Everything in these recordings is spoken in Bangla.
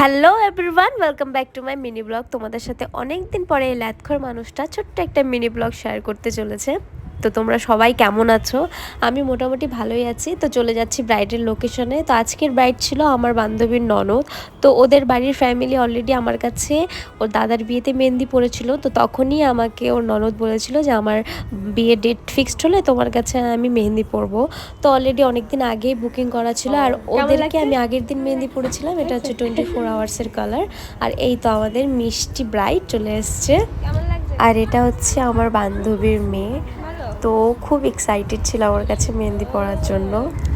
Hello everyone, welcome back to my mini blog. তোমাদের সাথে অনেক দিন পরে এই ল্যাথখর মানুষটা ছোট্ট একটা মিনি ব্লগ শেয়ার করতে চলেছে। তো তোমরা সবাই কেমন আছো? আমি মোটামুটি ভালোই আছি। তো চলে যাচ্ছি ব্রাইডের লোকেশনে। তো আজকের ব্রাইড ছিল আমার বান্ধবীর ননদ। তো ওদের বাড়ির ফ্যামিলি অলরেডি আমার কাছে ওর দাদার বিয়েতে মেহেন্দি পড়েছিল। তো তখনই আমাকে ওর ননদ বলেছিল যে আমার বিয়ের ডেট ফিক্সড হলে তোমার কাছে আমি মেহেন্দি পরবো। তো অলরেডি অনেক দিন আগেই বুকিং করা ছিল। আর ওদেরকে আমি আগের দিন মেহেন্দি পড়েছিলাম। এটা হচ্ছে 24 আওয়ার্সের কালার। আর এই তো আমাদের মিষ্টি ব্রাইড চলে এসছে। আর এটা হচ্ছে আমার বান্ধবীর মেয়ে। তো খুব এক্সাইটেড ছিল আমার কাছে মেহেন্দি পরার জন্য।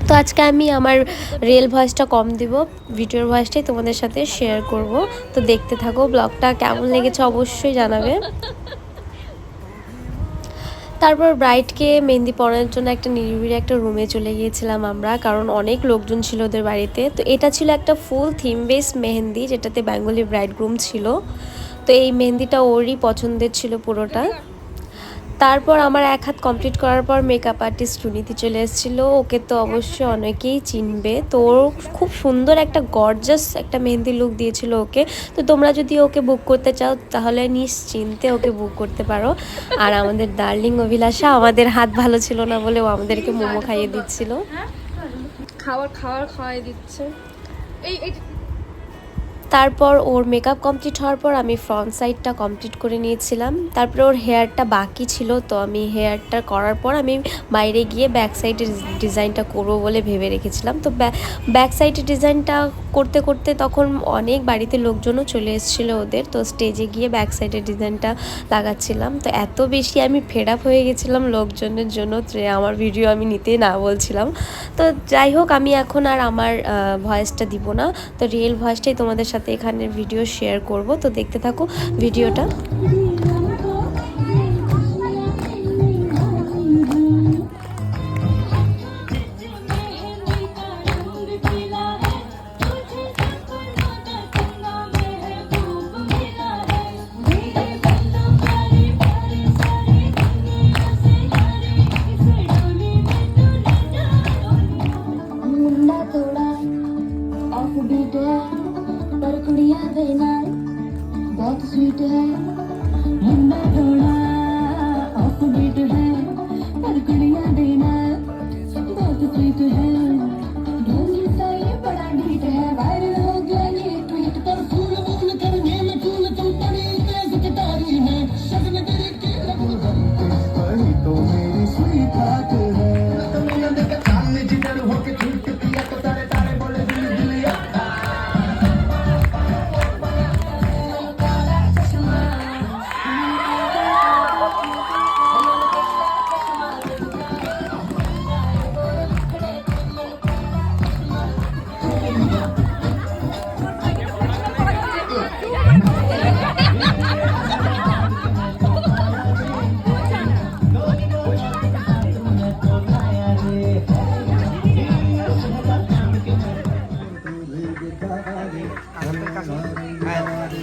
তো আজকে আমি আমার রিয়েল ভয়েসটা কম দিব, ভিডিওর ভয়েসটাই তোমাদের সাথে শেয়ার করব। তো দেখতে থাকো, ব্লগটা কেমন লেগেছে অবশ্যই জানাবে। তারপর ব্রাইডকে মেহেন্দি পরানোর জন্য একটা নিরিবিলি একটা রুমে চলে গিয়েছিলাম আমরা, কারণ অনেক লোকজন ছিল ওদের বাড়িতে। তো এটা ছিল একটা ফুল থিম বেস মেহেন্দি, যেটাতে বেঙ্গলি ব্রাইড গ্রুম ছিল। তো এই মেহেন্দিটা ওরই পছন্দের ছিল পুরোটা। তারপর আমার এক হাত কমপ্লিট করার পর মেকআপ আর্টিস্ট সুনীতি চলে এসেছিলো। ওকে তো অবশ্যই অনেকেই চিনবে। তো ওর খুব সুন্দর একটা গর্জাস একটা মেহেন্দি লুক দিয়েছিল ওকে। তো তোমরা যদি ওকে বুক করতে চাও তাহলে নিশ্চিন্তে ওকে বুক করতে পারো। আর আমাদের ডার্লিং অভিলাষা, আমাদের হাত ভালো ছিল না বলে ও আমাদেরকে মোমো খাইয়ে দিচ্ছিল। খাওয়াই দিচ্ছে। তারপর ওর মেকআপ কমপ্লিট হওয়ার পর আমি ফ্রন্ট সাইডটা কমপ্লিট করে নিয়েছিলাম। তারপরে ওর হেয়ারটা বাকি ছিল। তো আমি হেয়ারটা করার পর আমি বাইরে গিয়ে ব্যাক সাইডের ডিজাইনটা করবো বলে ভেবে রেখেছিলাম। তো ব্যাক সাইডের ডিজাইনটা করতে করতে তখন অনেক বাড়িতে লোকজনও চলে এসেছিলো ওদের। তো স্টেজে গিয়ে ব্যাক সাইডের ডিজাইনটা লাগাচ্ছিলাম। তো এত বেশি আমি ফেড আপ হয়ে গেছিলাম লোকজনের জন্য যে আমার ভিডিও আমি নিতে না বলছিলাম। তো যাই হোক, আমি এখন আর আমার ভয়েসটা দিব না। তো রিয়েল ভয়েসটাই তোমাদের সাথে এখানে ভিডিও শেয়ার করব। তো দেখতে থাকো ভিডিওটা। पर कुड़िया देना बहुत स्वीट है, मुंडा थोड़ा ऑफ बीट है, पर कुड़िया देना बहुत स्वीट है। ढोंगी सा ये बड़ा बीट है, वायरल हो गया ये ट्वीट पर फूल फूल करने में फूल तुम बड़ी तेज कटारी है, शगन तेरे के लगू बड़ी तो मेरी स्वीट हाथ है। तुम नंद के सामने जिधर होके छूट पिया तो तारे तारे बोले दिल दिलिया।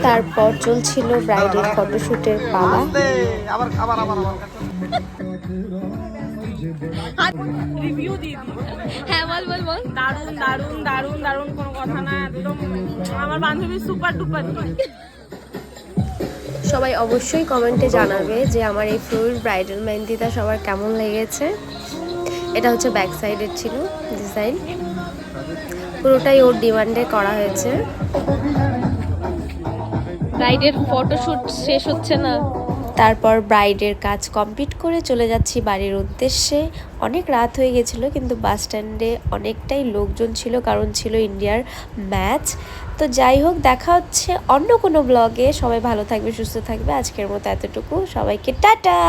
তারপর চলছিল ব্রাইডের ফটোশুটের পালা। রিভিউ দিয়ে দিই। হ্যাঁ বল। দারুণ দারুণ দারুণ দারুণ, কোনো কথা না। একদম আমার বান্ধবী সুপার ডুপার। সবাই অবশ্যই কমেন্টে জানাবে যে আমার এই ফুল ব্রাইডাল মেহেন্দিটা সবার কেমন লেগেছে। এটা হচ্ছে ব্যাক সাইডের ছিল ডিজাইন, পুরোটাই ওর ডিমান্ডে করা হয়েছে। ব্রাইডের ফটোশুট শেষ হচ্ছে না। তারপর ব্রাইডের কাজ কমপ্লিট করে চলে যাচ্ছি বাড়ির উদ্দেশ্যে। অনেক রাত হয়ে গেছিলো, কিন্তু বাস স্ট্যান্ডে অনেকটাই লোকজন ছিল, কারণ ছিল ইন্ডিয়ার ম্যাচ। তো যাই হোক, দেখা হচ্ছে অন্য কোনো ব্লগে। সবাই ভালো থাকবে, সুস্থ থাকবে। আজকের মতো এতটুকু, সবাইকে টাটা।